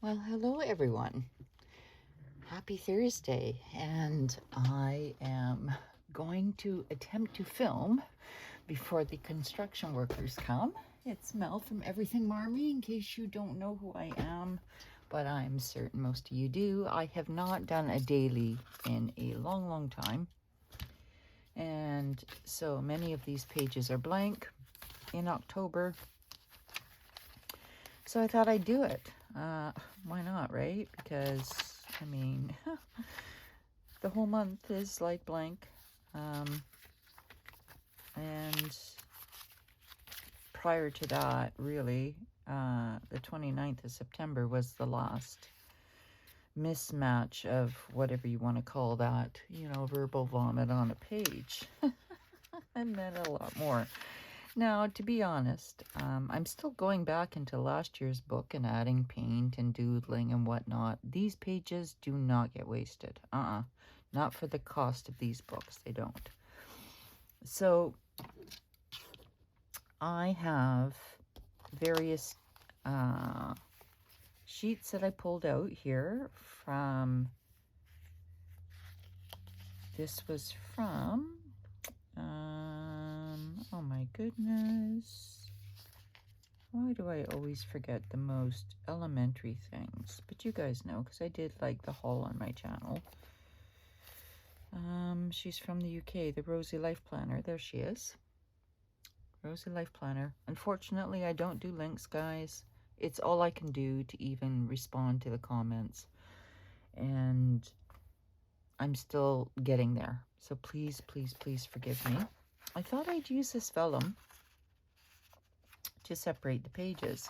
Well, hello everyone. Happy Thursday, and I am going to attempt to film before the construction workers come. It's Mel from Everything Marmy, in case you don't know who I am, but I'm certain most of you do. I have not done a daily in a long time, and so many of these pages are blank in October. So I thought I'd do it. Why not, right? Because, I mean, the whole month is like blank. And prior to that, really, the 29th of September was the last mismatch of whatever you want to call that, verbal vomit on a page. And then a lot more. Now, to be honest, I'm still going back into last year's book and adding paint and doodling and whatnot. These pages do not get wasted. Not for the cost of these books. They don't. So, I have various sheets that I pulled out here from, this was from, oh my goodness, why do I always forget the most elementary things? But you guys know, because I did like the haul on my channel. She's from the UK, the Rosy Life Planner. There she is. Rosy Life Planner. Unfortunately, I don't do links, guys. It's all I can do to even respond to the comments. And I'm still getting there. So please, please, please forgive me. I thought I'd use this vellum to separate the pages.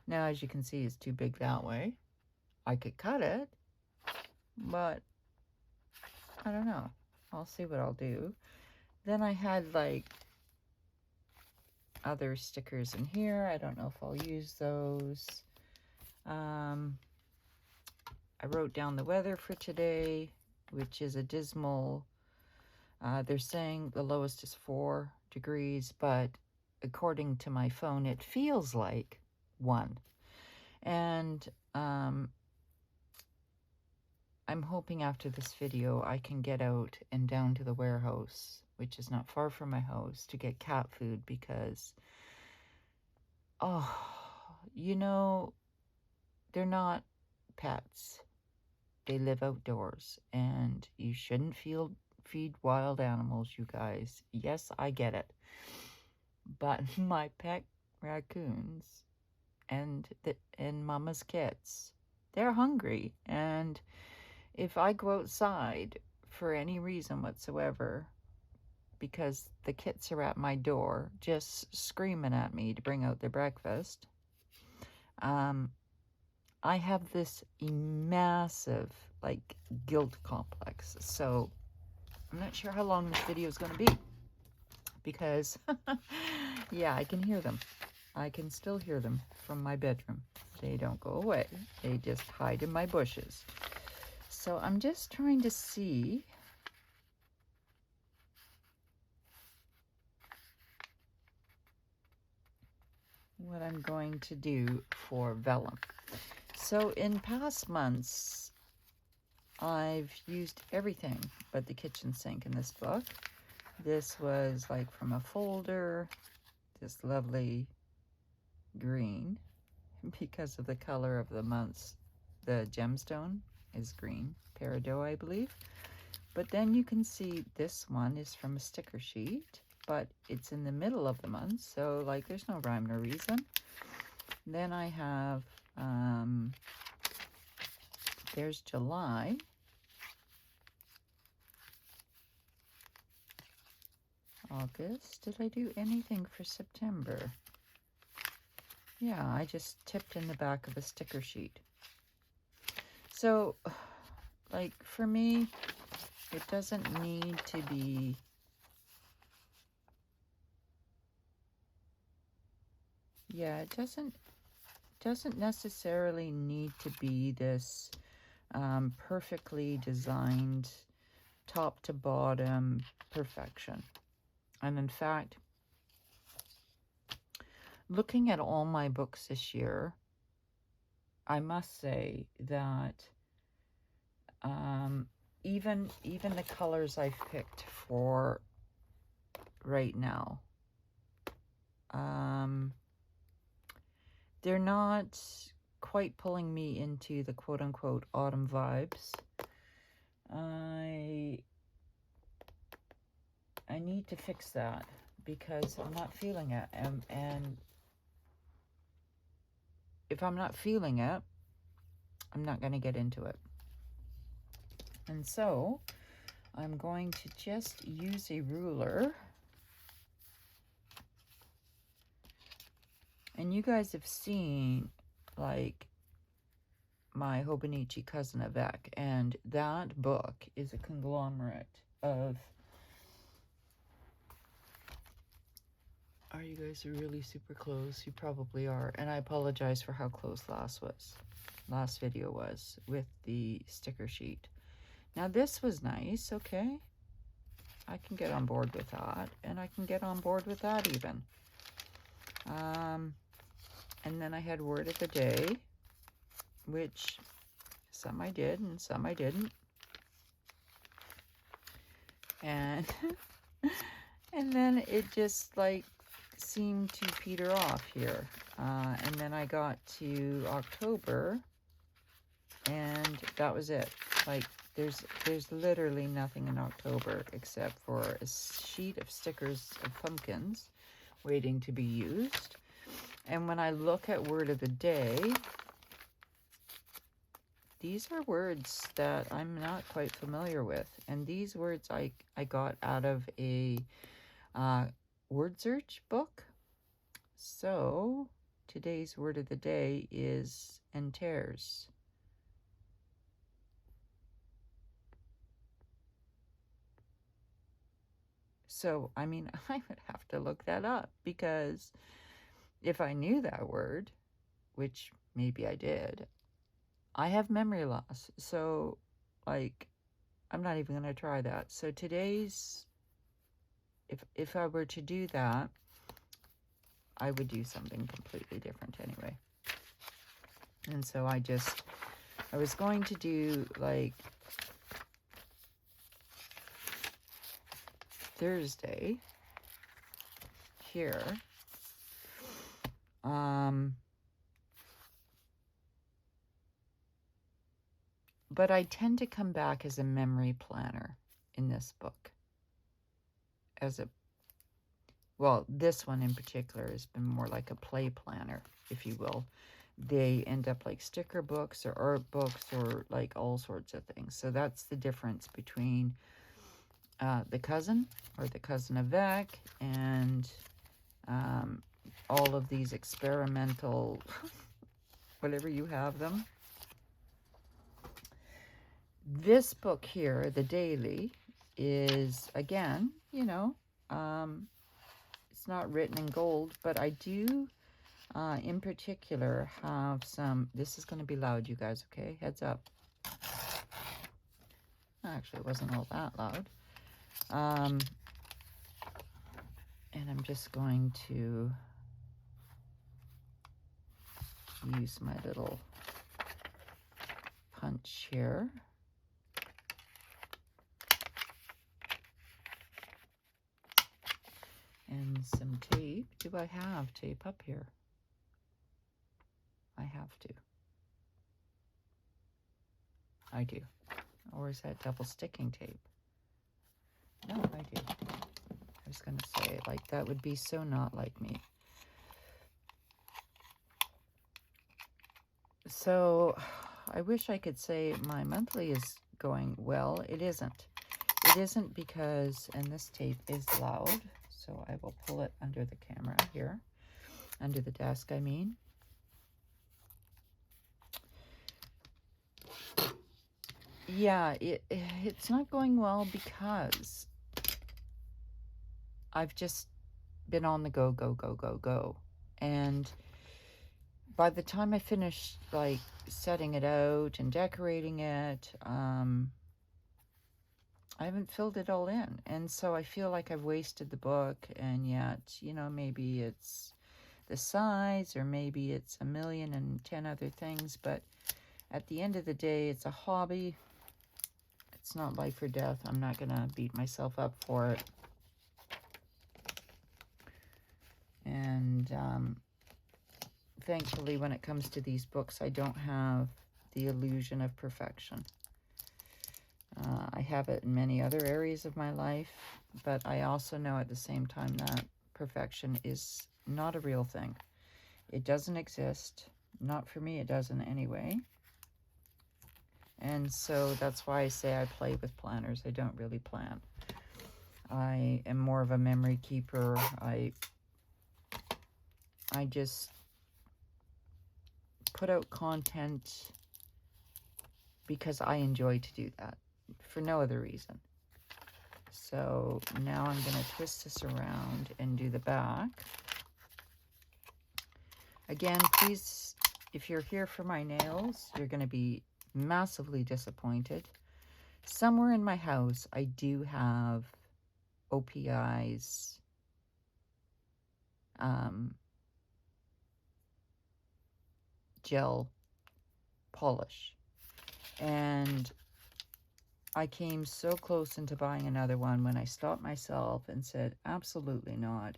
Now, as you can see, it's too big that way. I could cut it, but I don't know. I'll see what I'll do. Then I had like other stickers in here. I don't know if I'll use those. I wrote down the weather for today, which is a dismal, they're saying the lowest is 4 degrees, but according to my phone, it feels like 1. And I'm hoping after this video I can get out and down to the warehouse, which is not far from my house, to get cat food because, they're not pets. They live outdoors, and you shouldn't feed wild animals, you guys. Yes, I get it. But my pet raccoons and Mama's kits, they're hungry, and if I go outside for any reason whatsoever, because the kits are at my door just screaming at me to bring out their breakfast, I have this massive, like, guilt complex. So I'm not sure how long this video is going to be because, yeah, I can hear them. I can still hear them from my bedroom. They don't go away. They just hide in my bushes. So I'm just trying to see what I'm going to do for vellum. So in past months, I've used everything but the kitchen sink in this book. This was like from a folder, this lovely green, because of the color of the months. The gemstone is green, peridot, I believe. But then you can see this one is from a sticker sheet, but it's in the middle of the month, so like there's no rhyme or reason. Then I have, there's July. August. Did I do anything for September? Yeah, I just tipped in the back of a sticker sheet. So, like, for me, it doesn't need to be, yeah, it doesn't necessarily need to be this perfectly designed top to bottom perfection. And in fact, looking at all my books this year, I must say that even the colors I've picked for right now, they're not quite pulling me into the quote-unquote autumn vibes. I need to fix that because I'm not feeling it, and if I'm not feeling it, I'm not going to get into it. And so I'm going to just use a ruler. And you guys have seen, like, my Hobonichi Cousin Avec, and that book is a conglomerate of... Are you guys really super close? You probably are. And I apologize for how close last video was with the sticker sheet. Now this was nice, okay? I can get on board with that, and I can get on board with that even. And then I had word of the day, which some I did and some I didn't. And and then it just like seemed to peter off here. And then I got to October, and that was it. Like, there's literally nothing in October except for a sheet of stickers of pumpkins waiting to be used. And when I look at word of the day, these are words that I'm not quite familiar with. And these words I got out of a word search book. So today's word of the day is entares. So, I mean, I would have to look that up, because if I knew that word, which maybe I did, I have memory loss. So, like, I'm not even going to try that. So today's, if I were to do that, I would do something completely different anyway. And so I was going to do, like, Thursday here. But I tend to come back as a memory planner in this book. Well, this one in particular has been more like a play planner, if you will. They end up like sticker books or art books or like all sorts of things. So that's the difference between the cousin or the cousin avec and all of these experimental, whatever you have them. This book here, the daily, is, again, you know, it's not written in gold, but I do in particular have some... This is going to be loud, you guys, okay? Heads up. Actually, it wasn't all that loud. And I'm just going to use my little punch here. And some tape. Do I have tape up here? I have to. I do. Or is that double sticking tape? No, I do. I was going to say, like, that would be so not like me. So I wish I could say my monthly is going well. It isn't. It isn't because, and this tape is loud, so I will pull it under the camera here, under the desk, I mean. Yeah, it's not going well because I've just been on the go, go, go, go, go. And by the time I finish, like, setting it out and decorating it, I haven't filled it all in. And so I feel like I've wasted the book, and yet, you know, maybe it's the size, or maybe it's 1,000,010 other things, but at the end of the day, it's a hobby. It's not life or death. I'm not going to beat myself up for it. And thankfully, when it comes to these books, I don't have the illusion of perfection. I have it in many other areas of my life, but I also know at the same time that perfection is not a real thing. It doesn't exist. Not for me, it doesn't anyway. And so that's why I say I play with planners. I don't really plan. I am more of a memory keeper. I just put out content because I enjoy to do that, for no other reason. So now I'm going to twist this around and do the back. Again, please, if you're here for my nails, you're going to be massively disappointed. Somewhere in my house, I do have OPI's gel polish. And I came so close into buying another one when I stopped myself and said, absolutely not.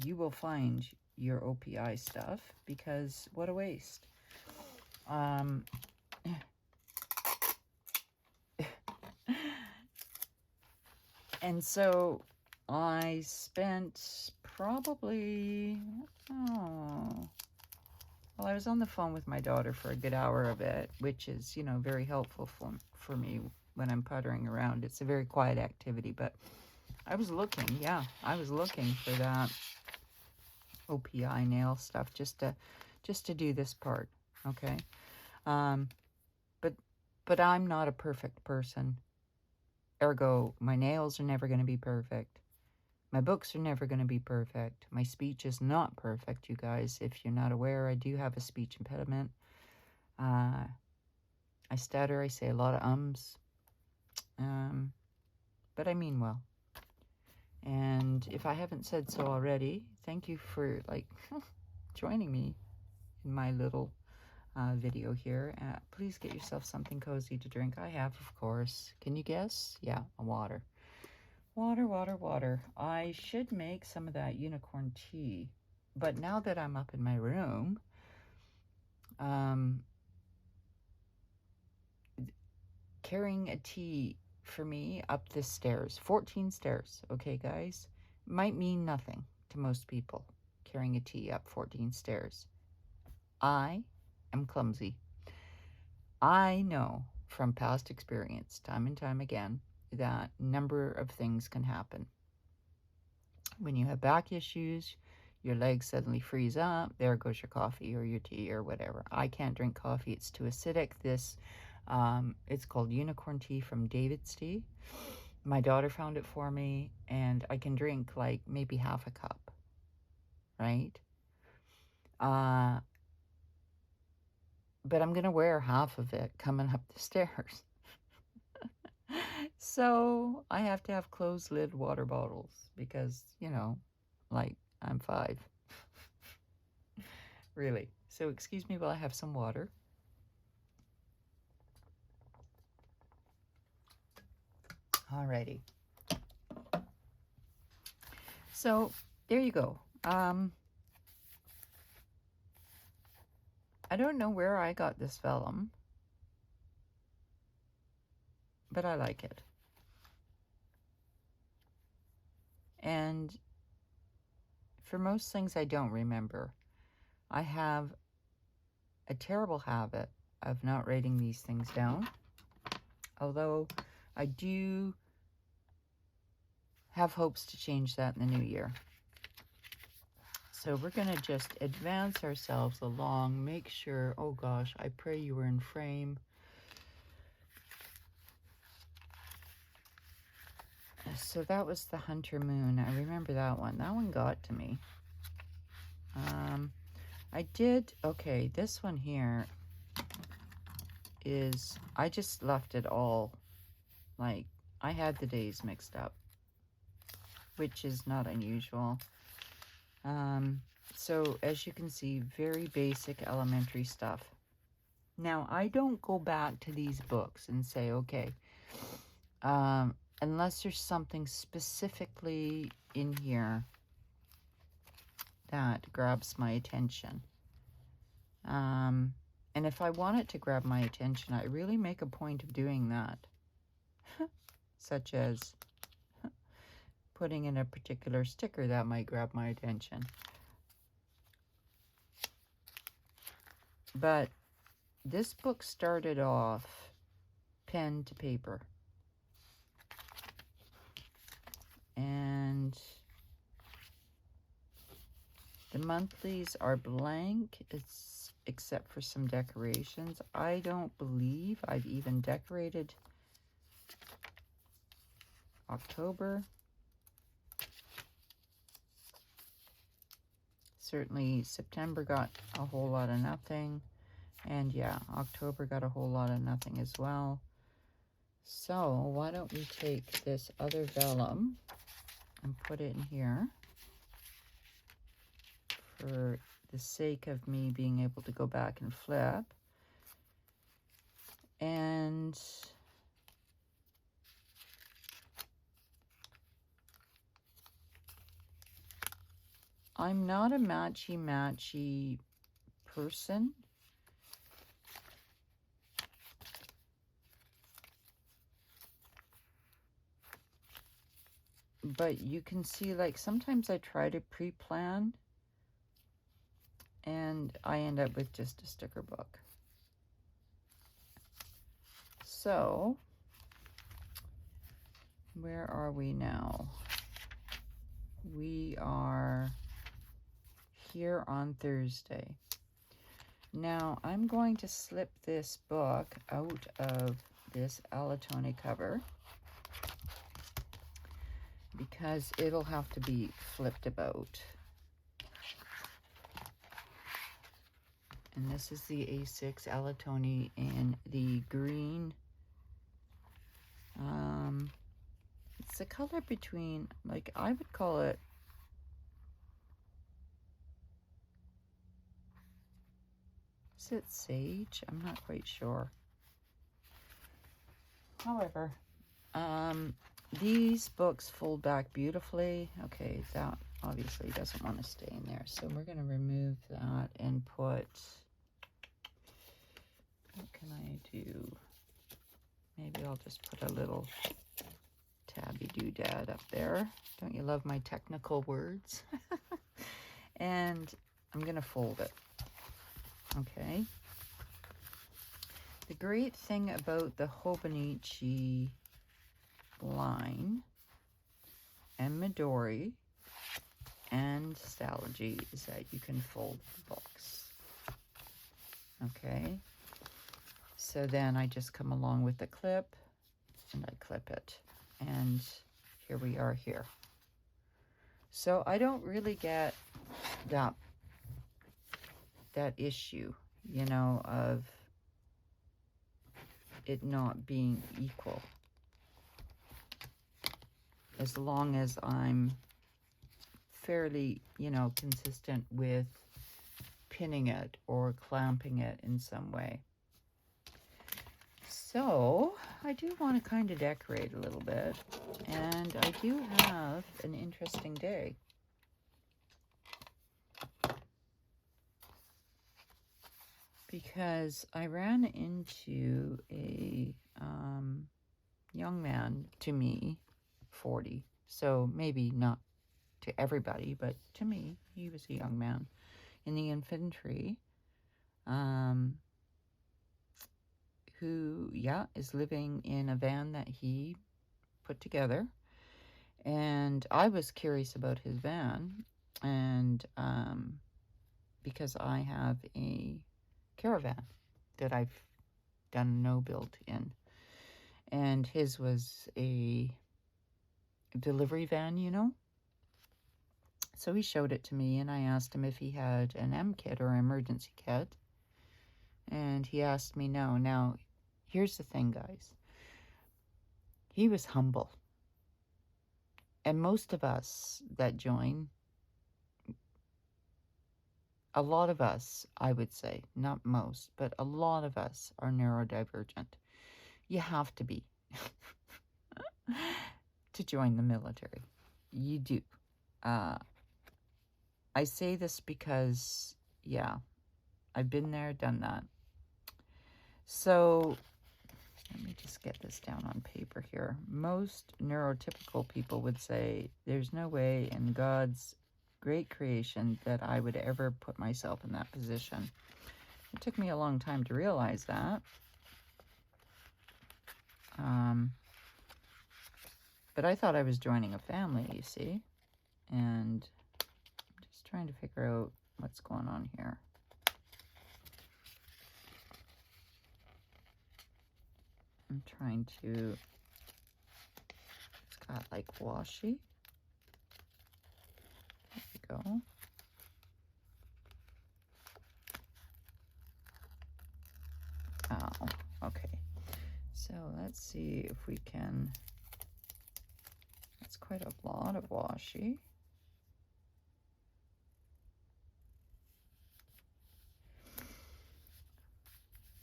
You will find your OPI stuff, because what a waste. And so I spent probably, well, I was on the phone with my daughter for a good hour of it, which is, you know, very helpful for me when I'm puttering around. It's a very quiet activity, but I was looking, I was looking for that OPI nail stuff just to do this part, okay? But I'm not a perfect person. Ergo, my nails are never going to be perfect. My books are never going to be perfect. My speech is not perfect, you guys. If you're not aware, I do have a speech impediment. I stutter. I say a lot of ums. But I mean well. And if I haven't said so already, thank you for, joining me in my little video here. Please get yourself something cozy to drink. I have, of course. Can you guess? Yeah, a water. Water, water, water. I should make some of that unicorn tea. But now that I'm up in my room, carrying a tea for me up the stairs, 14 stairs, okay, guys, might mean nothing to most people, carrying a tea up 14 stairs. I am clumsy. I know from past experience, time and time again, that number of things can happen. When you have back issues, your legs suddenly freeze up, there goes your coffee or your tea or whatever. I can't drink coffee, it's too acidic. This, it's called unicorn tea from David's Tea. My daughter found it for me, and I can drink like maybe half a cup, right? But I'm going to wear half of it coming up the stairs. So I have to have closed lid water bottles because, you know, like I'm 5. Really. So excuse me while I have some water. Alrighty. So there you go. I don't know where I got this vellum, but I like it. And for most things I don't remember. I have a terrible habit of not writing these things down, although I do have hopes to change that in the new year. So we're going to just advance ourselves along, make sure, oh gosh, I pray you were in frame. So that was the Hunter Moon. I remember that one. That one got to me. I did, okay, this one here is, I just left it all, like, I had the days mixed up, which is not unusual. So as you can see, very basic elementary stuff. Now, I don't go back to these books and say, okay, unless there's something specifically in here that grabs my attention. And if I want it to grab my attention, I really make a point of doing that. Such as putting in a particular sticker that might grab my attention. But this book started off pen to paper. And the monthlies are blank, except for some decorations. I don't believe I've even decorated October. Certainly September got a whole lot of nothing. And yeah, October got a whole lot of nothing as well. So why don't we take this other vellum and put it in here for the sake of me being able to go back and flip. And I'm not a matchy-matchy person. But you can see, like, sometimes I try to pre-plan and I end up with just a sticker book. So, where are we now? We are here on Thursday. Now, I'm going to slip this book out of this Alatone cover because it'll have to be flipped about. And this is the A6 Alatone in the green. It's a color between, like, I would call it, is it sage? I'm not quite sure. However, these books fold back beautifully. Okay, that obviously doesn't want to stay in there. So we're going to remove that and put, what can I do? Maybe I'll just put a little tabby doodad up there. Don't you love my technical words? And I'm going to fold it. Okay. The great thing about the Hobonichi line and Midori and Stalogy is that you can fold the books. Okay. So then I just come along with the clip and I clip it. And here we are here. So I don't really get that issue, you know, of it not being equal. As long as I'm fairly, you know, consistent with pinning it or clamping it in some way. So I do want to kind of decorate a little bit, and I do have an interesting day. Because I ran into a young man, to me, 40. So maybe not to everybody, but to me, he was a young man in the infantry who, yeah, is living in a van that he put together. And I was curious about his van, and because I have a caravan that I've done no build in, and his was a delivery van, you know. So he showed it to me, and I asked him if he had an M kit or emergency kit, and he asked me no. Now here's the thing, guys, he was humble, and most of us that join a lot of us, I would say, not most, but a lot of us are neurodivergent. You have to be to join the military. You do. I say this because, yeah, I've been there, done that. So let me just get this down on paper here. Most neurotypical people would say there's no way in God's great creation that I would ever put myself in that position. It took me a long time to realize that. But I thought I was joining a family, you see. And I'm just trying to figure out what's going on here. I'm trying to, it's got like washi. There we go. Oh, okay. So let's see if we can, that's quite a lot of washi.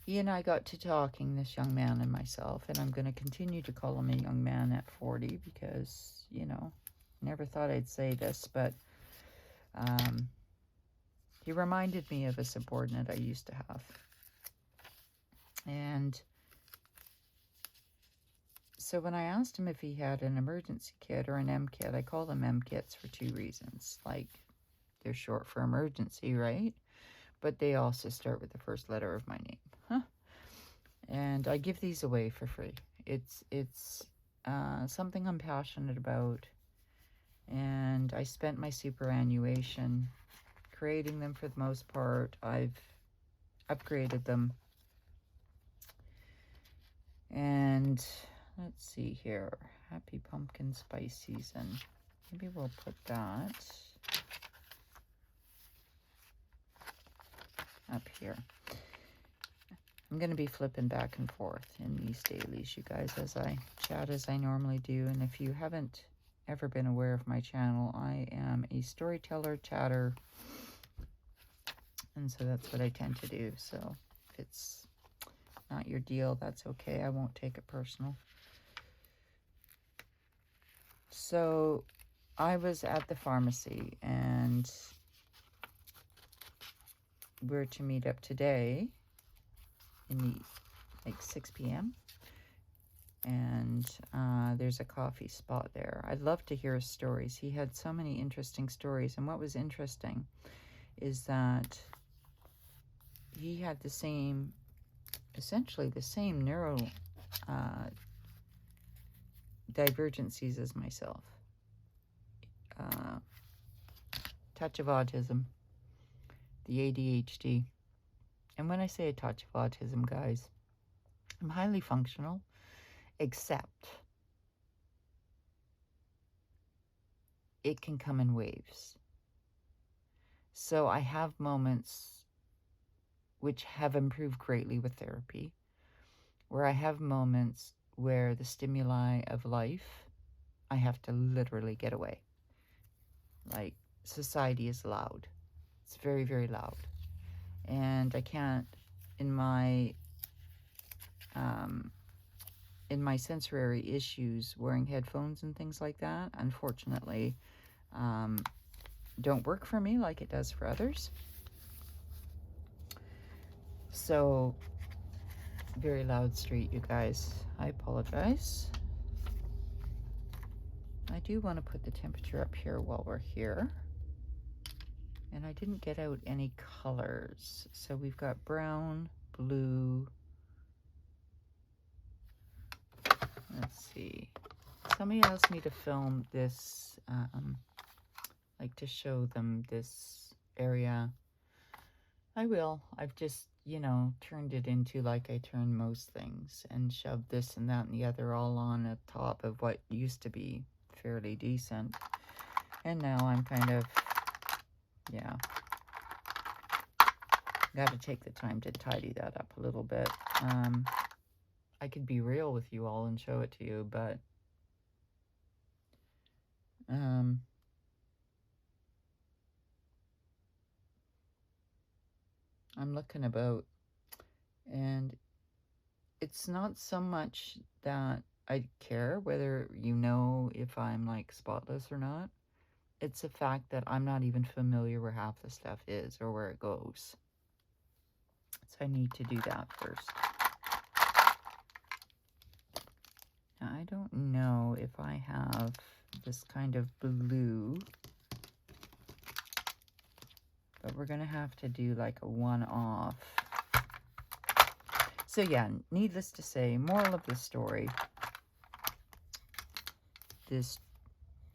He and I got to talking, this young man and myself, and I'm going to continue to call him a young man at 40 because, you know, never thought I'd say this, but he reminded me of a subordinate I used to have. And so when I asked him if he had an emergency kit or an M kit, I call them M kits for two reasons. Like, they're short for emergency, right? But they also start with the first letter of my name. And I give these away for free. It's something I'm passionate about, and I spent my superannuation creating them for the most part. I've upgraded them, and let's see here. Happy Pumpkin Spice Season. Maybe we'll put that up here. I'm going to be flipping back and forth in these dailies, you guys, as I chat as I normally do. And if you haven't ever been aware of my channel, I am a storyteller, chatter, and so that's what I tend to do. So if it's not your deal, that's okay. I won't take it personal. So I was at the pharmacy, and we're to meet up today in the like 6 p.m. and there's a coffee spot there. I'd love to hear his stories. He had so many interesting stories, and what was interesting is that he had the same, essentially the same neuro divergencies as myself. Touch of autism, the ADHD. And when I say a touch of autism, guys, I'm highly functional, except it can come in waves. So I have moments which have improved greatly with therapy, where I have moments where the stimuli of life, I have to literally get away. Like, society is loud. It's very, very loud. And I can't, in my sensory issues, wearing headphones and things like that, unfortunately, don't work for me like it does for others. So, very loud street, you guys. I apologize. I do want to put the temperature up here while we're here. And I didn't get out any colors. So we've got brown, blue. Let's see. Somebody asked me to film this, like to show them this area. I will. I've just, you know, turned it into like I turn most things and shoved this and that and the other all on the top of what used to be fairly decent. And now I'm kind of, yeah, got to take the time to tidy that up a little bit. I could be real with you all and show it to you, but I'm looking about, and it's not so much that I care whether you know if I'm like spotless or not. It's the fact that I'm not even familiar where half the stuff is or where it goes. So I need to do that first. Now, I don't know if I have this kind of blue, but we're going to have to do like a one-off. So yeah, needless to say, moral of the story, this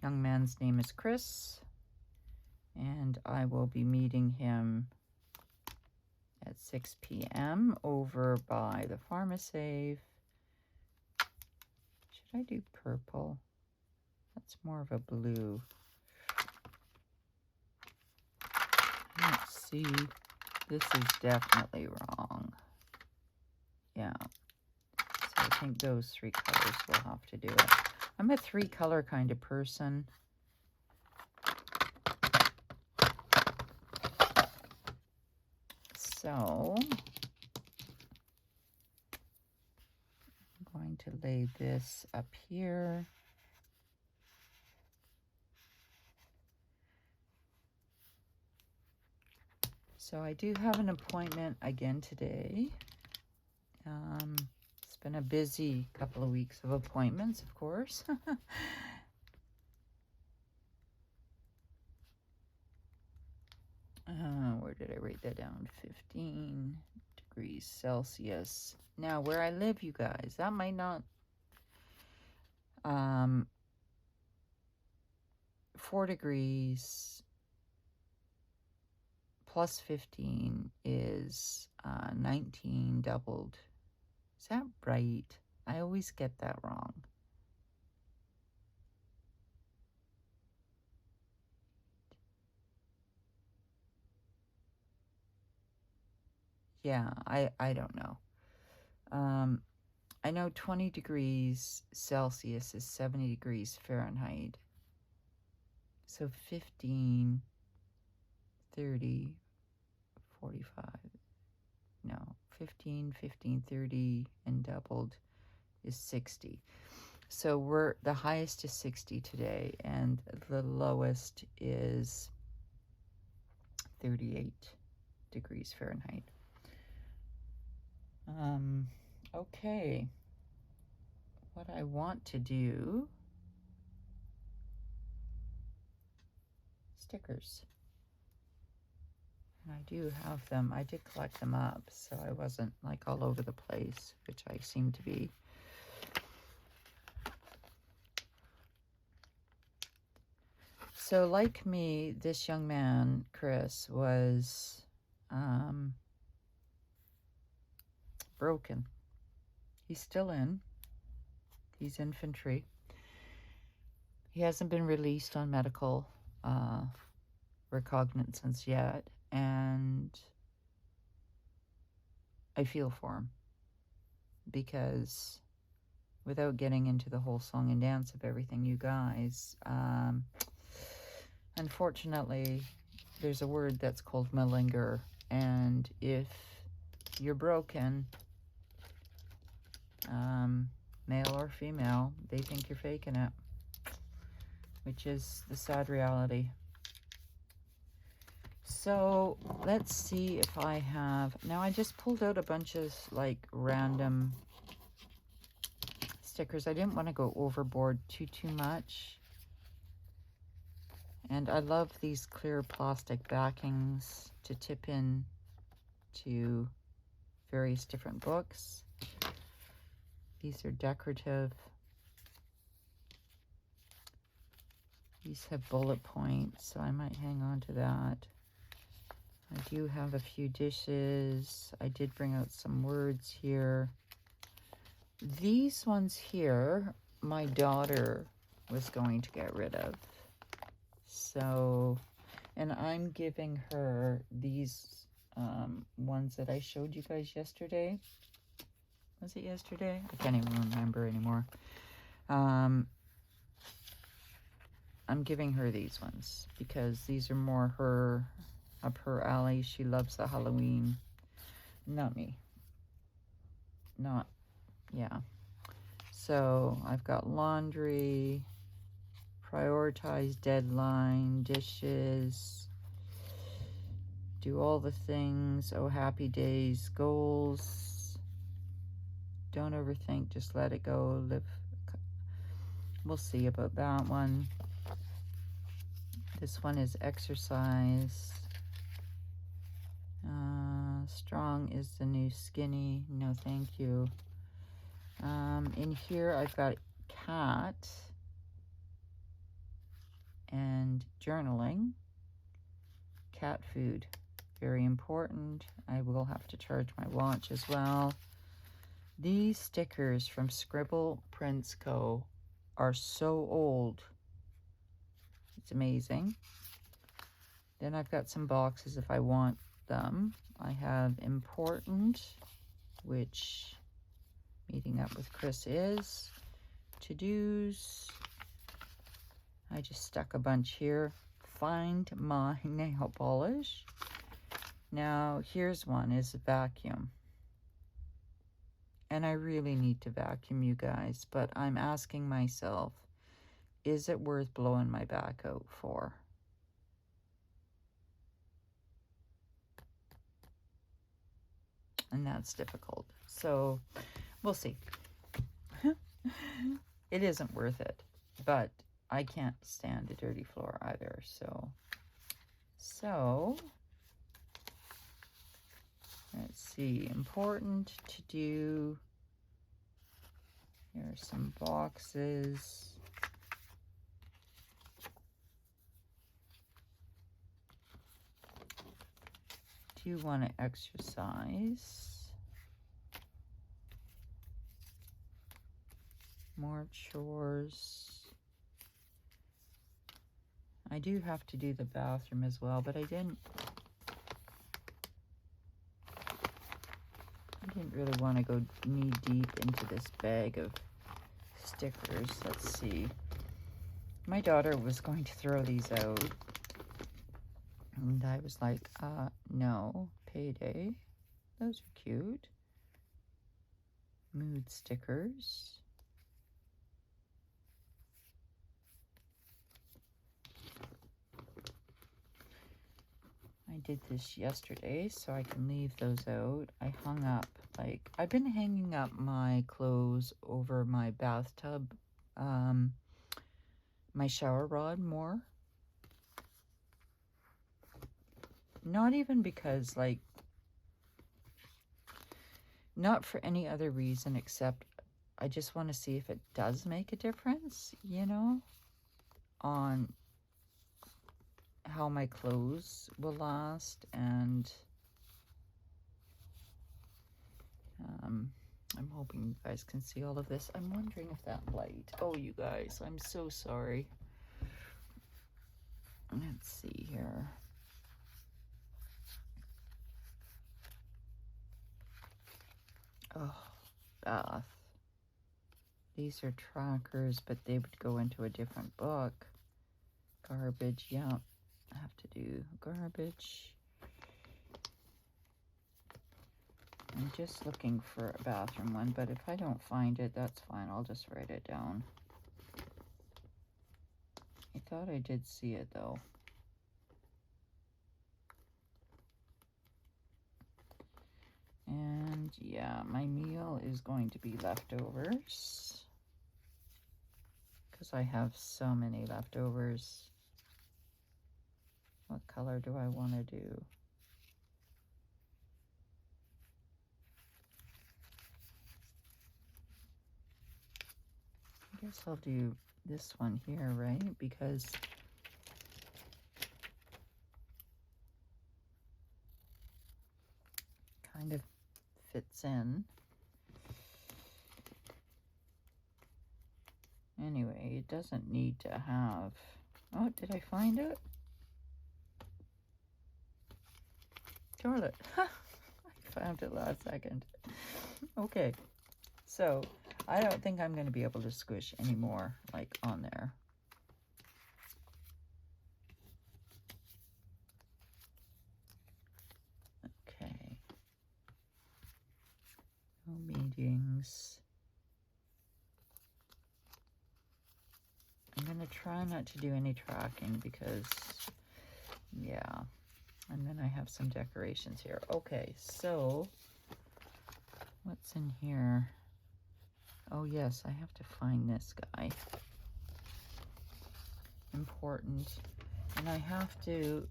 young man's name is Chris, and I will be meeting him at 6 p.m. over by the Pharmasave. Should I do purple? That's more of a blue. Let's see. This is definitely wrong. Yeah. So I think those 3 colors will have to do it. I'm a 3-color kind of person. So I'm going to lay this up here. So I do have an appointment again today. It's been a busy couple of weeks of appointments, of course. Where did I write that down? 15 degrees Celsius. Now, where I live, you guys, that might not... 4 degrees plus 15 is 19 doubled. Is that right? I always get that wrong. Yeah, I don't know. I know 20 degrees Celsius is 70 degrees Fahrenheit. So 15, 30, 45. No, 15, 15, 30, and doubled is 60. So the highest is 60 today, and the lowest is 38 degrees Fahrenheit. Okay. What I want to do, stickers. And I do have them. I did collect them up, so I wasn't like all over the place, which I seem to be. So like me, this young man, Chris, was broken. He's still in. He's infantry. He hasn't been released on medical recognizance yet, and I feel for him because without getting into the whole song and dance of everything, you guys, unfortunately, there's a word that's called malinger, and if you're broken, male or female, they think you're faking it, which is the sad reality. So let's see if I have, now I just pulled out a bunch of like random stickers. I didn't want to go overboard too much. And I love these clear plastic backings to tip in to various different books. These are decorative. These have bullet points, so I might hang on to that. I do have a few dishes. I did bring out some words here. These ones here, my daughter was going to get rid of. So, and I'm giving her these ones that I showed you guys yesterday. Was it yesterday? I can't even remember anymore. I'm giving her these ones because these are more up her alley. She loves the Halloween not me. Not, yeah. So I've got laundry, prioritize deadline, dishes, do all the things, oh happy days, goals, don't overthink, just let it go, live. We'll see about that one. This one is exercise. Strong is the new skinny. No, thank you. In here, I've got cat and journaling. Cat food, very important. I will have to charge my watch as well. These stickers from Scribble Prints Co. are so old. It's amazing. Then I've got some boxes if I want them. I have important, which meeting up with Chris is. To-dos. I just stuck a bunch here. Find my nail polish. Now, here's one, is vacuum. And I really need to vacuum, you guys, but I'm asking myself, is it worth blowing my back out for? And that's difficult. So we'll see. It isn't worth it, but I can't stand a dirty floor either. So let's see. Important to do. Here are some boxes. Do you want to exercise? More chores. I do have to do the bathroom as well, but I didn't really want to go knee deep into this bag of stickers. Let's see. My daughter was going to throw these out, and I was like, no. Payday. Those are cute. Mood stickers. I did this yesterday, so I can leave those out. I hung up, I've been hanging up my clothes over my bathtub, my shower rod more. Not even because, not for any other reason except I just want to see if it does make a difference, on how my clothes will last. And I'm hoping you guys can see all of this. I'm wondering if that light, oh you guys, I'm so sorry. Let's see here. Oh, bath. These are trackers, but they would go into a different book. Garbage, yeah, I have to do garbage. I'm just looking for a bathroom one, but if I don't find it, that's fine. I'll just write it down. I thought I did see it, though. And, yeah, my meal is going to be leftovers. Because I have so many leftovers. What color do I want to do? I guess I'll do this one here, right? Because kind of fits in. Anyway, it doesn't need to have... Oh, did I find it? Darn it. I found it last second. Okay, so I don't think I'm going to be able to squish any more, on there. Okay. No meetings. I'm going to try not to do any tracking because, yeah. And then I have some decorations here. Okay, so what's in here? Oh, yes, I have to find this guy. Important. And I have to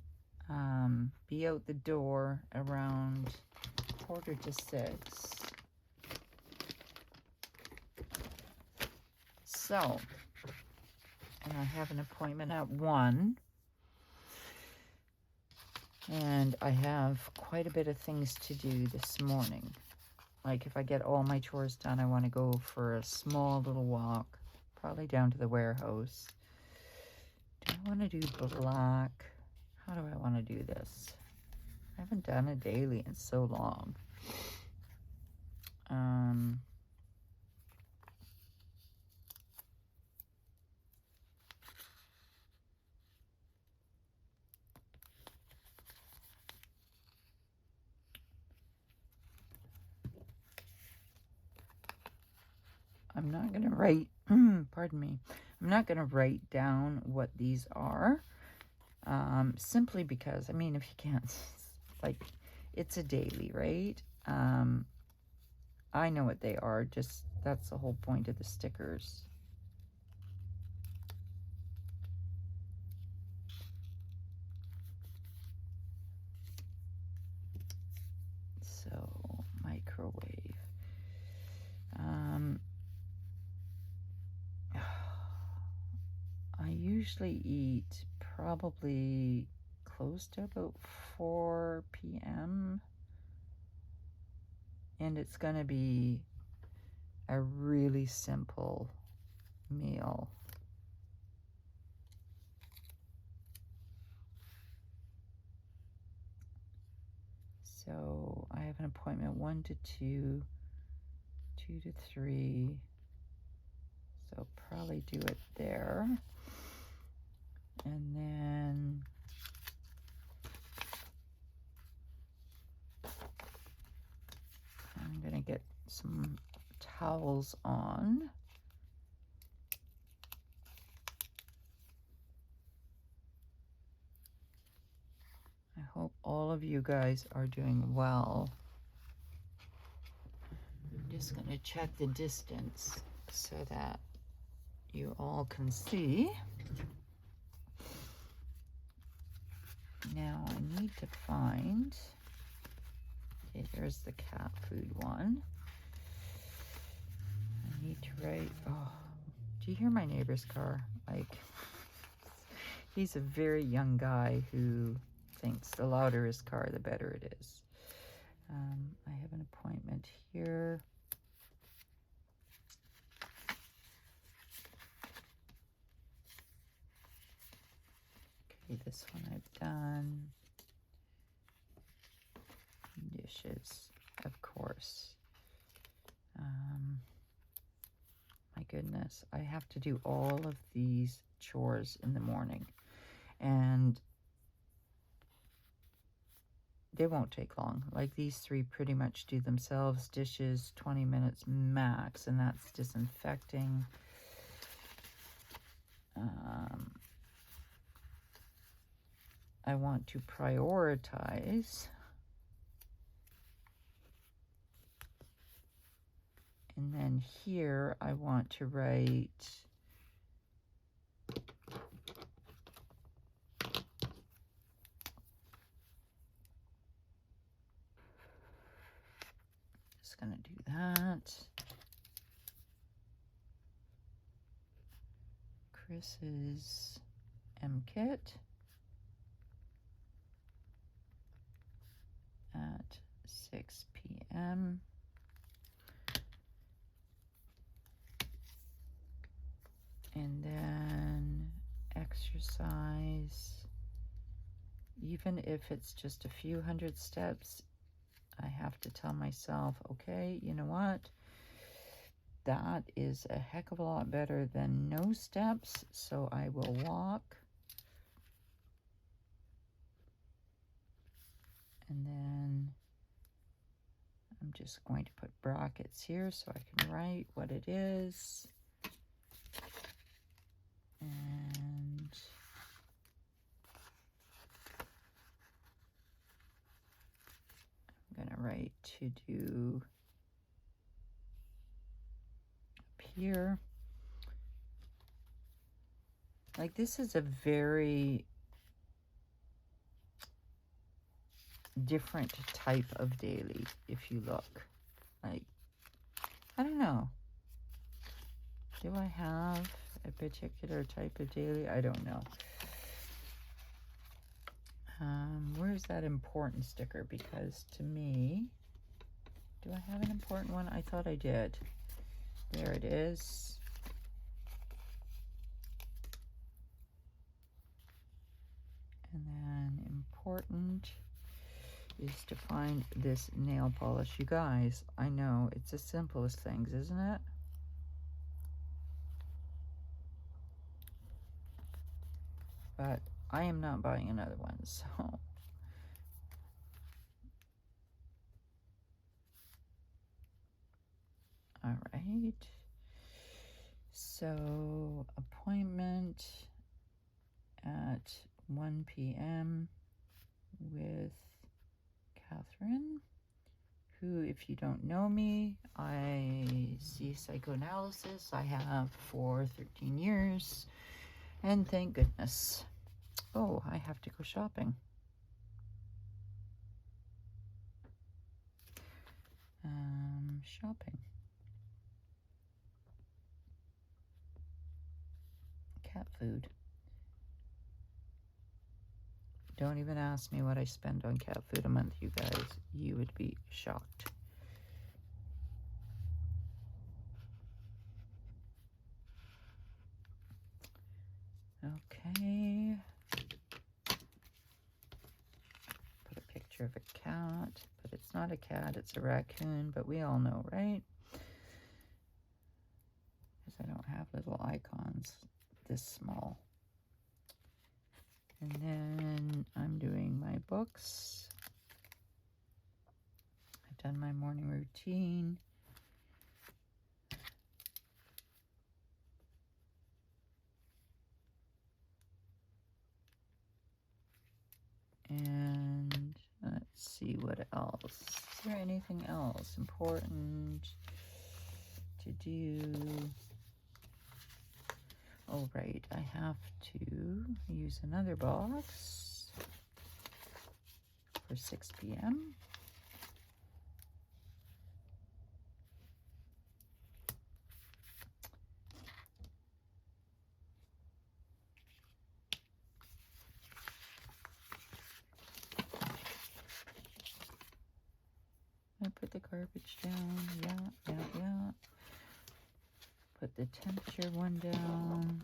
be out the door around 5:45. So, and I have an appointment at 1. And I have quite a bit of things to do this morning. Like if I get all my chores done, I want to go for a small little walk, probably down to the warehouse. Do I want to do black? How do I want to do this? I haven't done a daily in so long. I'm not going to write, pardon me, I'm not going to write down what these are, simply because, I mean, if you can't, like, it's a daily, right? I know what they are, just, that's the whole point of the stickers. So, microwave. I usually eat probably close to about 4 p.m. And it's going to be a really simple meal. So I have an appointment 1 to 2, 2 to 3. So probably do it there. And then I'm going to get some towels on. I hope all of you guys are doing well. I'm just going to check the distance so that you all can see. Now I need to find, okay, there's the cat food one. I need to write, oh, do you hear my neighbor's car? Like, he's a very young guy who thinks the louder his car, the better it is. I have an appointment here. Okay, this one I've done. Dishes, of course. My goodness, I have to do all of these chores in the morning. And they won't take long. Like these 3 pretty much do themselves. Dishes, 20 minutes max, and that's disinfecting. I want to prioritize. And then here I want to write just gonna do that. Chris's M-Kit at 6 p.m. And then exercise, even if it's just a few hundred steps, I have to tell myself, okay, you know what? That is a heck of a lot better than no steps, so I will walk. And then I'm just going to put brackets here so I can write what it is. And I'm going to write to do up here. Like, this is a very different type of daily if you look. Like, I don't know. Do I have a particular type of daily? I don't know. Where's that important sticker? Because to me, do I have an important one? I thought I did. There it is. And then important is to find this nail polish. You guys, I know it's the simplest things, isn't it? But I am not buying another one, so. All right. So, appointment at 1 p.m. with Catherine, who, if you don't know me, I see psychoanalysis. I have for 13 years, and thank goodness. Oh, I have to go shopping. Shopping. Cat food. Don't even ask me what I spend on cat food a month, you guys. You would be shocked. Okay. Put a picture of a cat, but it's not a cat, it's a raccoon, but we all know, right? Because I don't have little icons this small. And then I'm doing my books. I've done my morning routine. And let's see what else. Is there anything else important to do? Oh, right. I have to use another box for 6 p.m. I put the garbage down. Yeah. Put the temperature one down.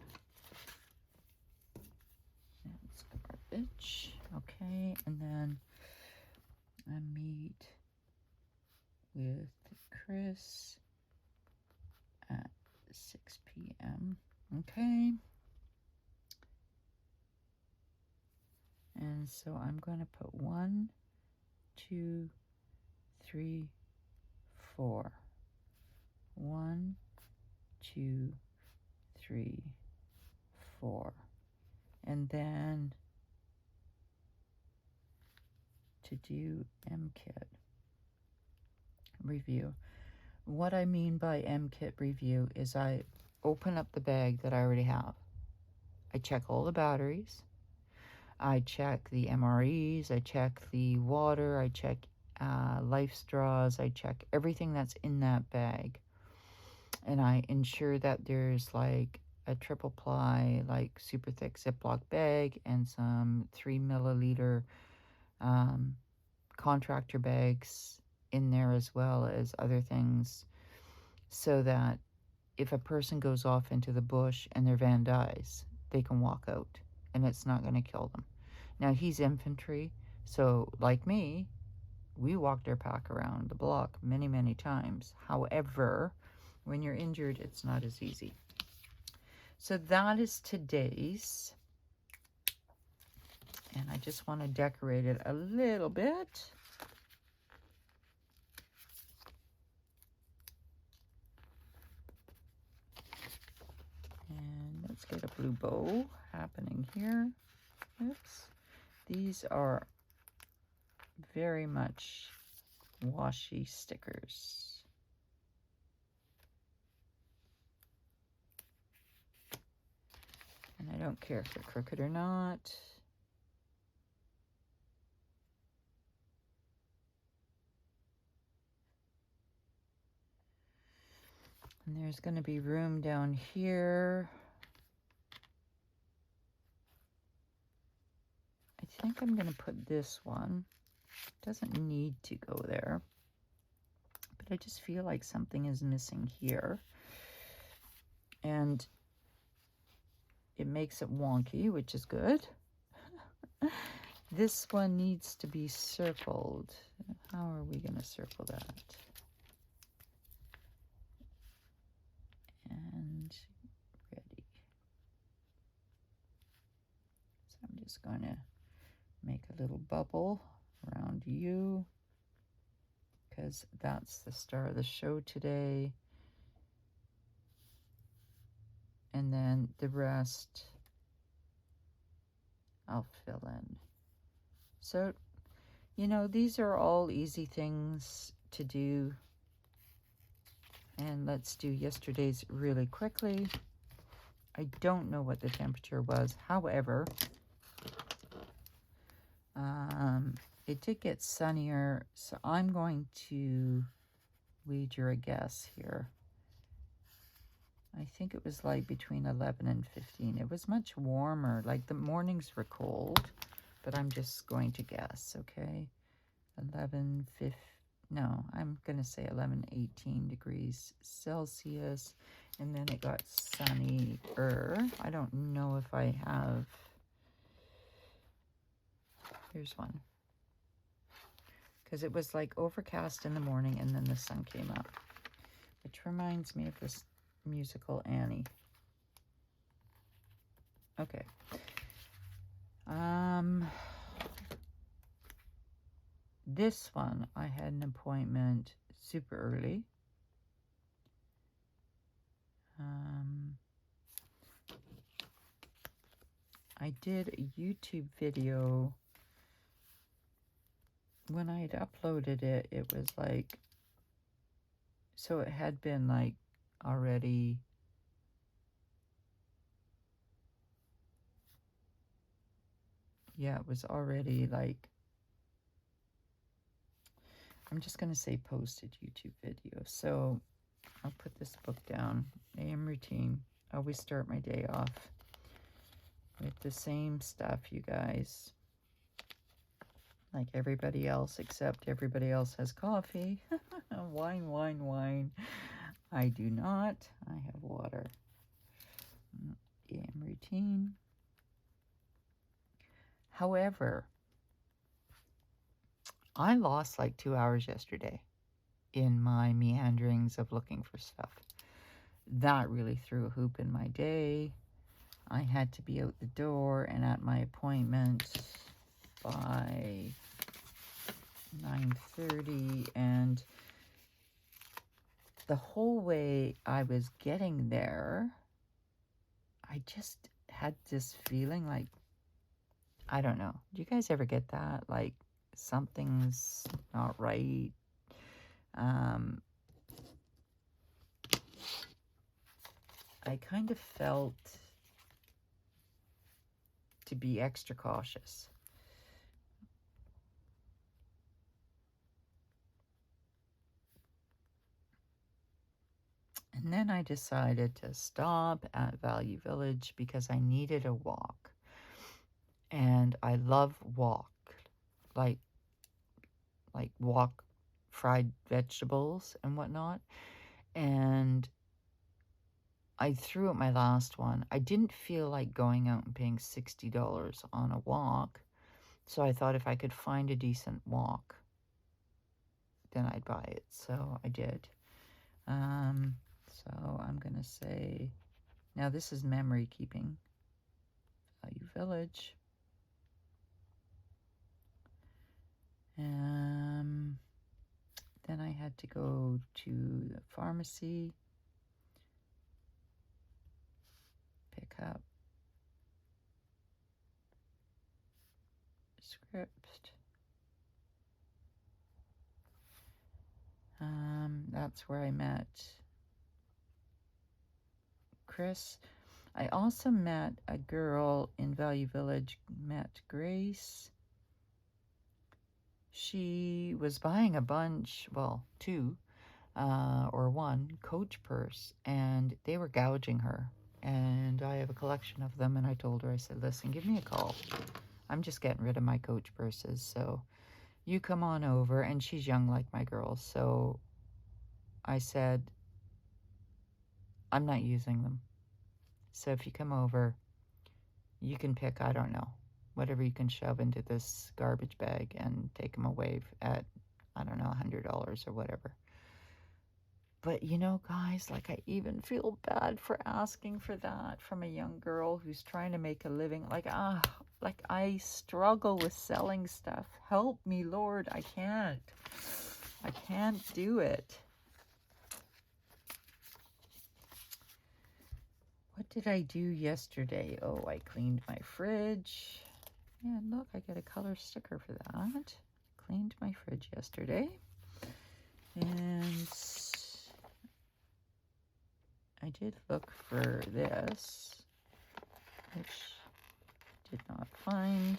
That's garbage. Okay, and then I meet with Chris at 6 p.m. Okay. And so I'm going to put 1, 2, 3, 4. 1, 2, 3, 4. And then to do MKit review. What I mean by MKit review is I open up the bag that I already have. I check all the batteries. I check the MREs. I check the water. I check life straws. I check everything that's in that bag. And I ensure that there's like a triple ply, like super thick Ziploc bag and some 3 milliliter contractor bags in there, as well as other things, so that if a person goes off into the bush and their van dies, they can walk out and it's not going to kill them. Now, he's infantry, so like me, we walked our pack around the block many, many times. However, when you're injured, it's not as easy. So that is today's. And I just want to decorate it a little bit. Let's get a blue bow happening here. Oops. These are very much washi stickers. And I don't care if they're crooked or not. And there's going to be room down here. I think I'm going to put this one. It doesn't need to go there. But I just feel like something is missing here. And it makes it wonky, which is good. This one needs to be circled. How are we going to circle that? And ready. So I'm just going to make a little bubble around you, because that's the star of the show today. And then the rest I'll fill in. So, you know, these are all easy things to do. And let's do yesterday's really quickly. I don't know what the temperature was. However, it did get sunnier, so I'm going to wager a guess here. I think it was like between 11 and 15. It was much warmer. Like the mornings were cold, but I'm just going to guess, okay? 11, 15, no, I'm going to say 11, 18 degrees Celsius. And then it got sunnier. I don't know if I have, here's one. Because it was like overcast in the morning and then the sun came up. Which reminds me of this musical Annie. Okay. This one, I had an appointment super early. I did a YouTube video. When I had uploaded it, it was like, so it had been like already, yeah, it was already like, I'm just going to say posted YouTube video. So I'll put this book down. AM routine. I always start my day off with the same stuff, you guys. Like everybody else, except everybody else has coffee. Wine, wine, wine. I do not. I have water. AM routine. However, I lost like 2 hours yesterday in my meanderings of looking for stuff. That really threw a hoop in my day. I had to be out the door and at my appointment by 9:30, and the whole way I was getting there, I just had this feeling like, I don't know. Do you guys ever get that? Like something's not right. I kind of felt to be extra cautious. And then I decided to stop at Value Village because I needed a wok. And I love wok, like wok fried vegetables and whatnot. And I threw out my last one. I didn't feel like going out and paying $60 on a wok. So I thought if I could find a decent wok, then I'd buy it. So I did. So I'm going to say, now this is memory keeping. Value Village. Then I had to go to the pharmacy, pick cup. Script. That's where I met Chris. I also met a girl in Value Village, met Grace. She was buying a bunch, well, two or one Coach purse, and they were gouging her. And I have a collection of them, and I told her, I said, listen, give me a call. I'm just getting rid of my Coach purses, so you come on over. And she's young like my girls, so I said, I'm not using them. So if you come over, you can pick, I don't know, whatever you can shove into this garbage bag and take them away at, I don't know, $100 or whatever. But you know, guys, like, I even feel bad for asking for that from a young girl who's trying to make a living. Like, I struggle with selling stuff. Help me, Lord. I can't do it. What did I do yesterday? Oh, I cleaned my fridge. Yeah, look, I get a color sticker for that. Cleaned my fridge yesterday. And I did look for this, which did not find.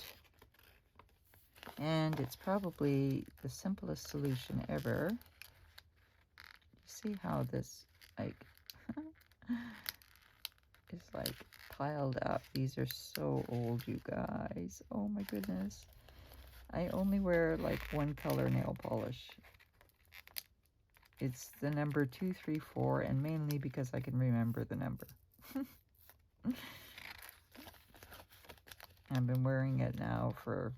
And it's probably the simplest solution ever. You see how this, like, is like piled up. These are so old, you guys. Oh my goodness. I only wear like one color nail polish. It's the number 234, and mainly because I can remember the number. I've been wearing it now for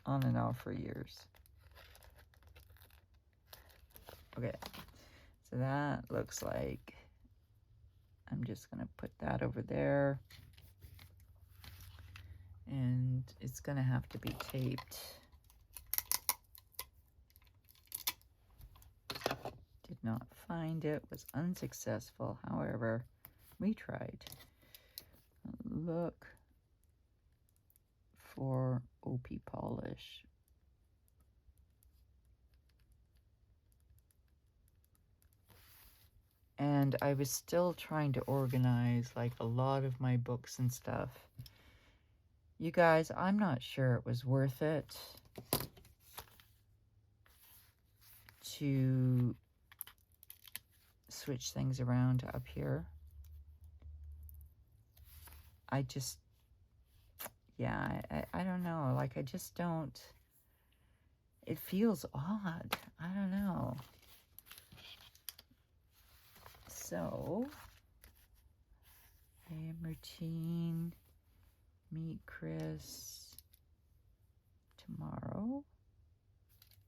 on and off for years. Okay, so that looks like, I'm just gonna put that over there, and it's gonna have to be taped. Did not find it, was unsuccessful. However, we tried. Look for OP polish. And I was still trying to organize like a lot of my books and stuff. You guys, I'm not sure it was worth it to switch things around up here. I just, yeah, I don't know. Like, I just don't, it feels odd. I don't know. So, AM routine, meet Chris tomorrow.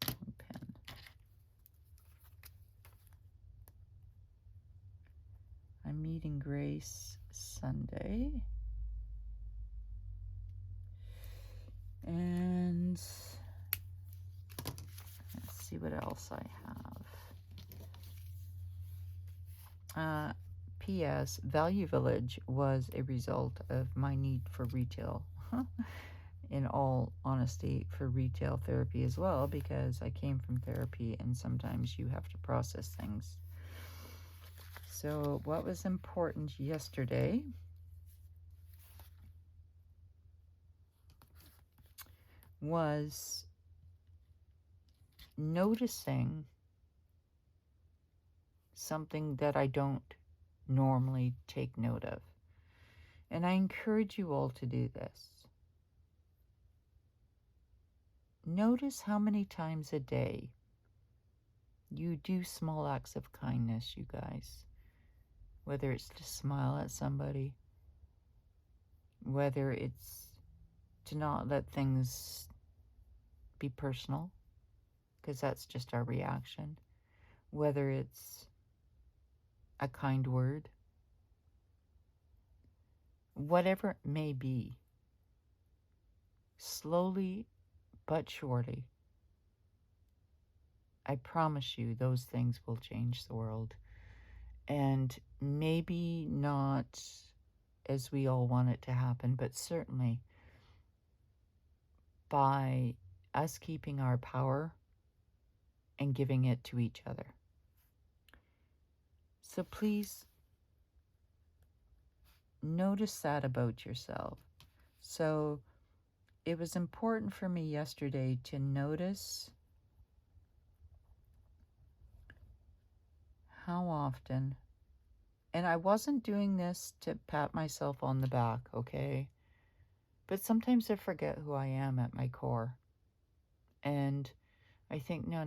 Pen. I'm meeting Grace Sunday. And let's see what else I have. P.S. Value Village was a result of my need for retail. In all honesty, for retail therapy as well, because I came from therapy and sometimes you have to process things. So what was important yesterday was noticing something that I don't normally take note of. And I encourage you all to do this. Notice how many times a day you do small acts of kindness, you guys. Whether it's to smile at somebody, whether it's to not let things be personal, because that's just our reaction, whether it's a kind word, whatever it may be, slowly but surely, I promise you those things will change the world. And maybe not as we all want it to happen, but certainly by us keeping our power and giving it to each other. So please notice that about yourself. So it was important for me yesterday to notice how often, and I wasn't doing this to pat myself on the back, okay? But sometimes I forget who I am at my core. And I think, no,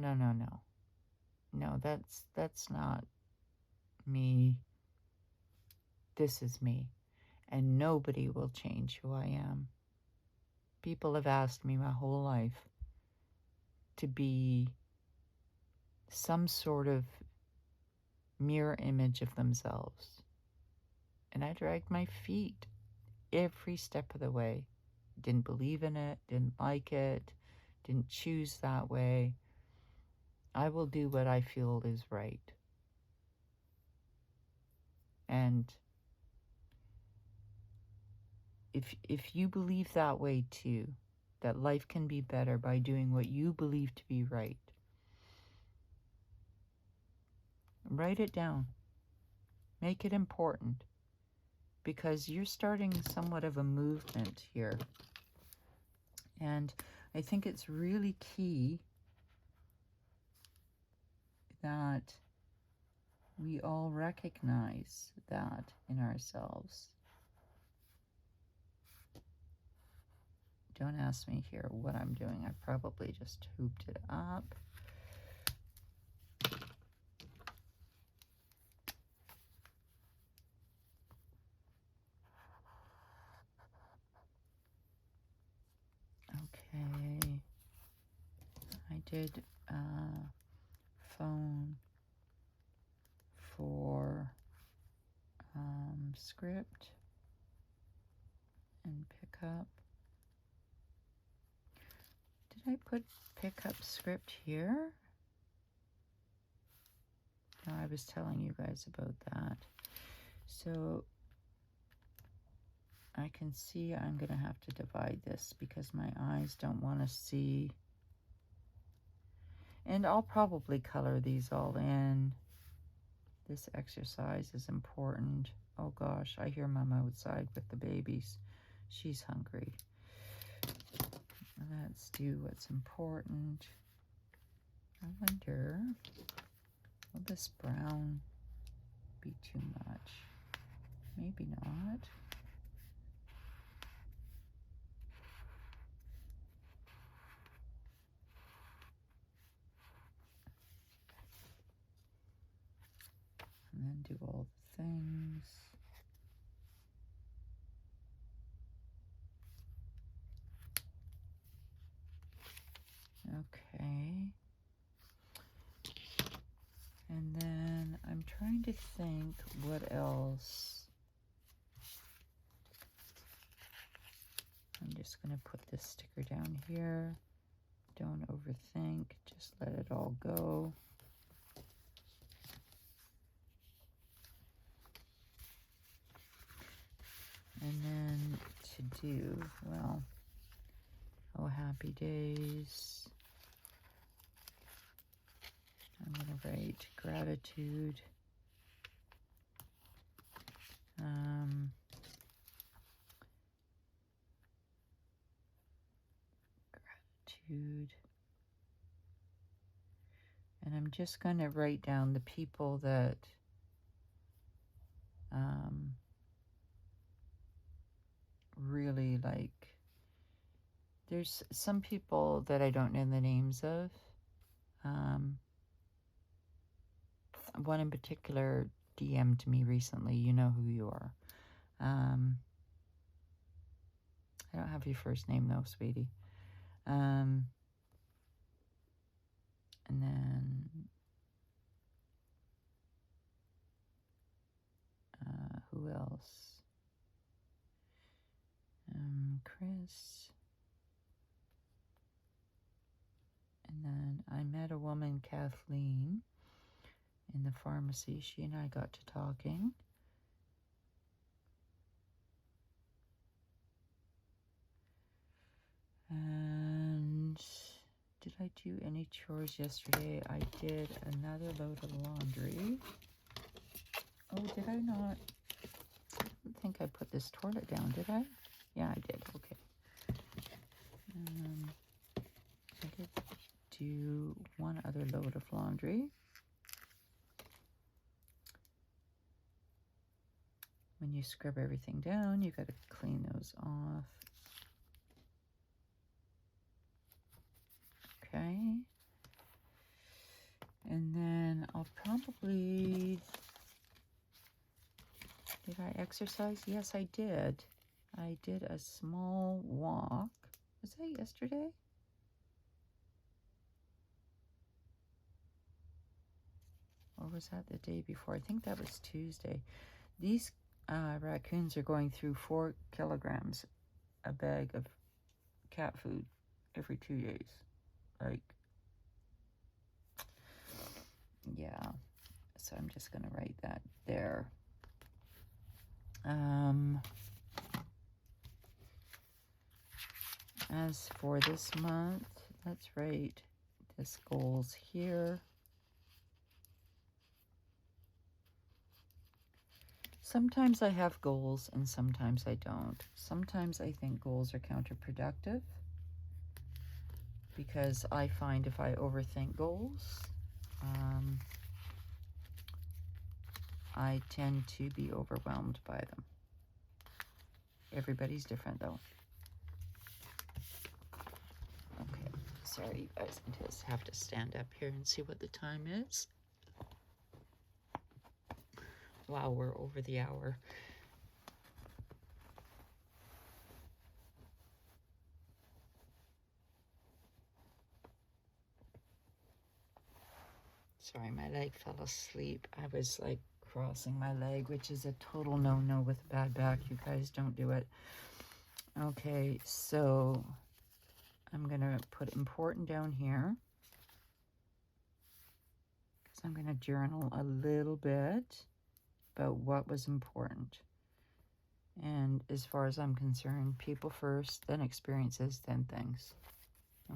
that's not me. This is me. And nobody will change who I am. People have asked me my whole life to be some sort of mirror image of themselves. And I dragged my feet every step of the way. Didn't believe in it, didn't like it, didn't choose that way. I will do what I feel is right. And if you believe that way too, that life can be better by doing what you believe to be right, write it down. Make it important, because you're starting somewhat of a movement here. And I think it's really key that we all recognize that in ourselves. Don't ask me here what I'm doing. I probably just hooped it up. Okay. I did phone for script and pickup. Did I put pickup script here? No, I was telling you guys about that. So I can see I'm going to have to divide this because my eyes don't want to see. And I'll probably color these all in. This exercise is important. Oh gosh, I hear Mom outside with the babies. She's hungry. Let's do what's important. I wonder, will this brown be too much? Maybe not. And then do all the things. Okay. And then I'm trying to think what else. I'm just going to put this sticker down here. Don't overthink, just let it all go. And then to do, well, oh, happy days. I'm going to write gratitude. Gratitude. And I'm just going to write down the people that really like. There's some people that I don't know the names of. One in particular DM'd me recently. You know who you are. I don't have your first name though, sweetie. And then who else? Chris. And then I met a woman, Kathleen, in the pharmacy. She and I got to talking. And did I do any chores yesterday? I did another load of laundry. Oh, did I not? I don't think I put this toilet down, did I? Yeah, I did. Okay. I did do one other load of laundry. When you scrub everything down, you got to clean those off. Okay. And then I'll probably, did I exercise? Yes, I did. I did a small walk. Was that yesterday? Or was that the day before? I think that was Tuesday. These raccoons are going through 4 kilograms a bag of cat food every 2 days. Like, yeah. So I'm just going to write that there. As for this month, let's write this goals here. Sometimes I have goals and sometimes I don't. Sometimes I think goals are counterproductive because I find if I overthink goals, I tend to be overwhelmed by them. Everybody's different though. Okay, sorry you guys, I just have to stand up here and see what the time is. Wow, we're over the hour. Sorry, my leg fell asleep. I was like crossing my leg, which is a total no-no with a bad back. You guys don't do it. Okay, so I'm going to put important down here because I'm going to journal a little bit about what was important. And as far as I'm concerned, people first, then experiences, then things.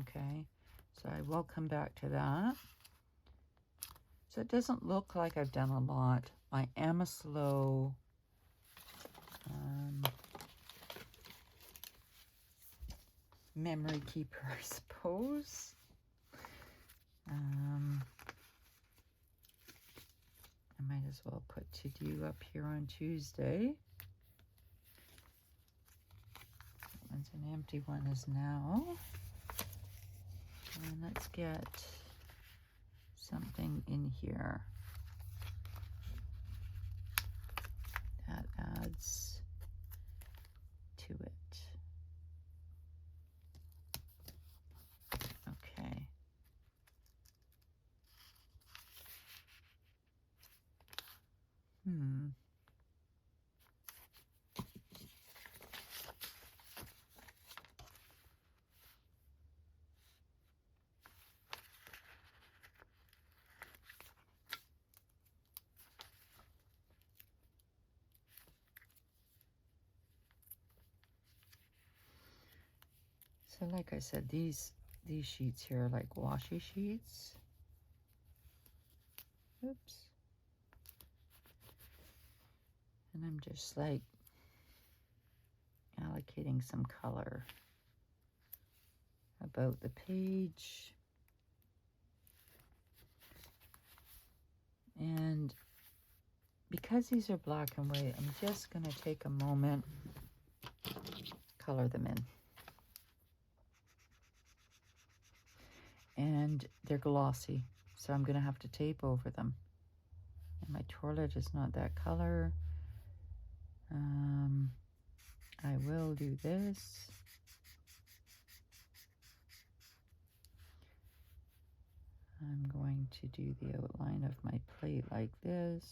Okay, so I will come back to that. So it doesn't look like I've done a lot. I am a slow memory keeper, I suppose. I might as well put to do up here on Tuesday. That one's an empty one as now. And let's get something in here that adds to it. Okay. So like I said, these sheets here are like washi sheets. Oops. And I'm just like allocating some color about the page. And because these are black and white, I'm just going to take a moment, color them in. And they're glossy, so I'm going to have to tape over them. And my toilet is not that color. I will do this. I'm going to do the outline of my plate like this.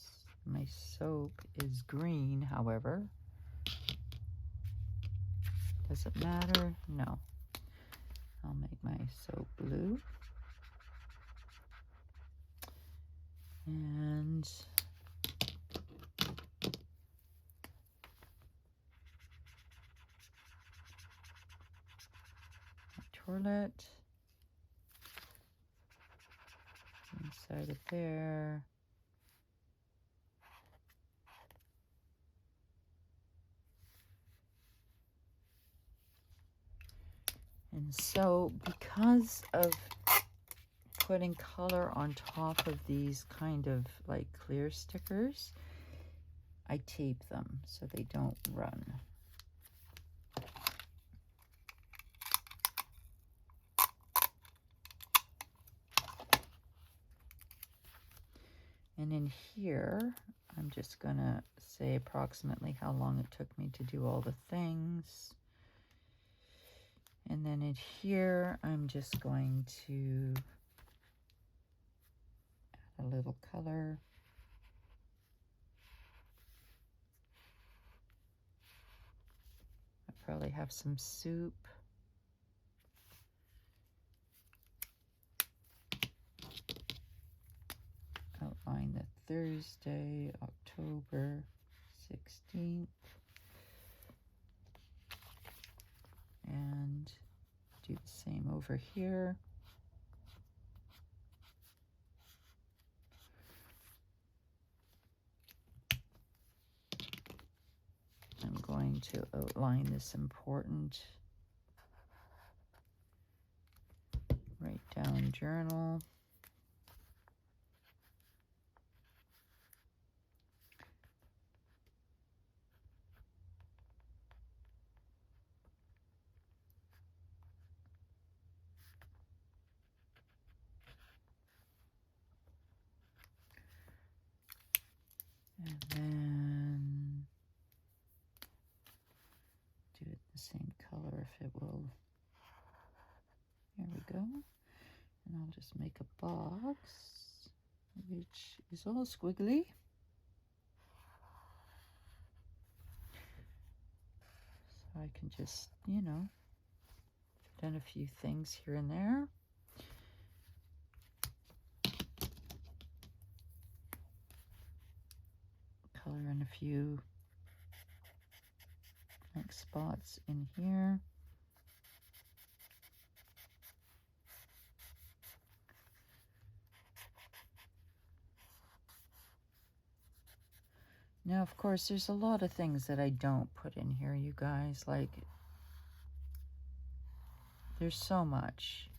My soap is green, however. Does it matter? No. I'll make my soap blue. And twirl it inside of there. And so because of putting color on top of these kind of like clear stickers, I tape them so they don't run. And in here, I'm just gonna say approximately how long it took me to do all the things. And then in here, I'm just going to add a little color. I probably have some soup. Outline the Thursday, October 16th. And do the same over here. I'm going to outline this important write down journal. And then do it the same color if it will. There we go. And I'll just make a box which is all squiggly. So I can just, you know, fit in a few things here and there. Color in a few like spots in here. Now, of course, there's a lot of things that I don't put in here, you guys. Like, there's so much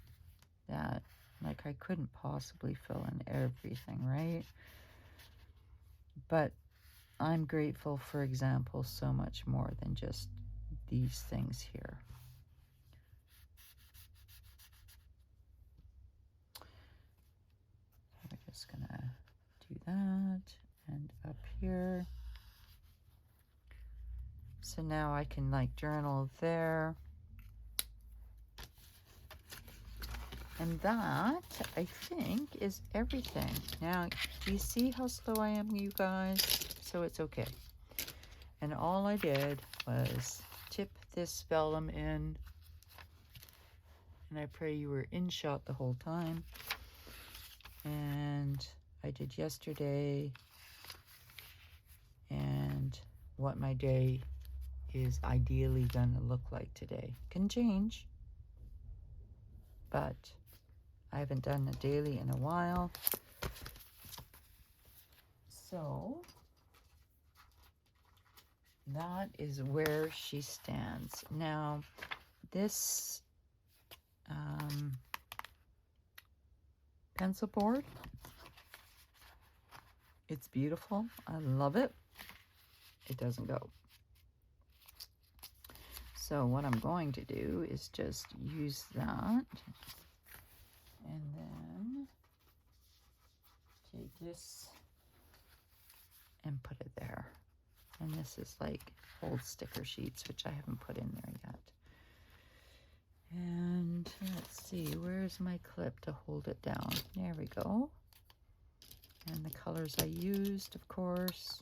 that, like, I couldn't possibly fill in everything, right? But I'm grateful, for example, so much more than just these things here. We're just gonna do that, and up here. So now I can like journal there. And that, I think, is everything. Now, do you see how slow I am, you guys? So it's okay. And all I did was tip this vellum in. And I pray you were in shot the whole time. And I did yesterday. And what my day is ideally gonna look like today. Can change. But I haven't done a daily in a while. So that is where she stands. Now, this pencil board, it's beautiful. I love it. It doesn't go. So what I'm going to do is just use that. And then take this and put it there. And this is like old sticker sheets, which I haven't put in there yet. And let's see, where's my clip to hold it down? There we go. And the colors I used, of course,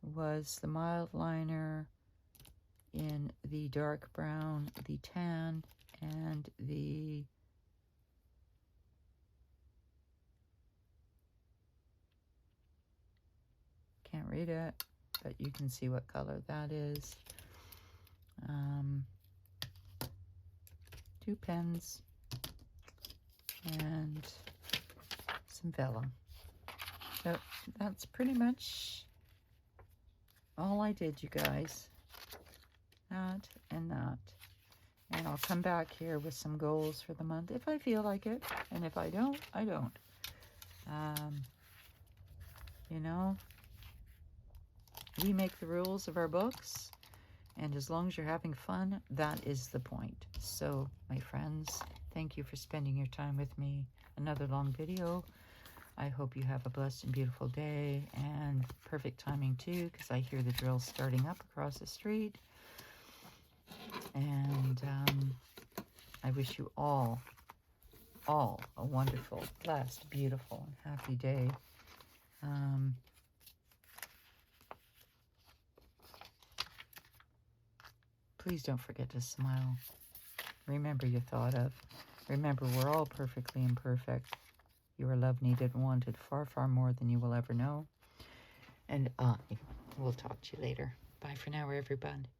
was the mild liner in the dark brown, the tan, and the can't read it, but you can see what color that is. 2 pens, and some vellum. So that's pretty much all I did, you guys. That and that. And I'll come back here with some goals for the month if I feel like it. And if I don't, I don't. You know, we make the rules of our books. And as long as you're having fun, that is the point. So, my friends, thank you for spending your time with me. Another long video. I hope you have a blessed and beautiful day. And perfect timing, too, because I hear the drills starting up across the street. And I wish you all a wonderful, blessed, beautiful, and happy day. Please don't forget to smile. Remember you're thought of. Remember we're all perfectly imperfect. You are loved, needed, and wanted far, far more than you will ever know. And we'll talk to you later. Bye for now, everybody.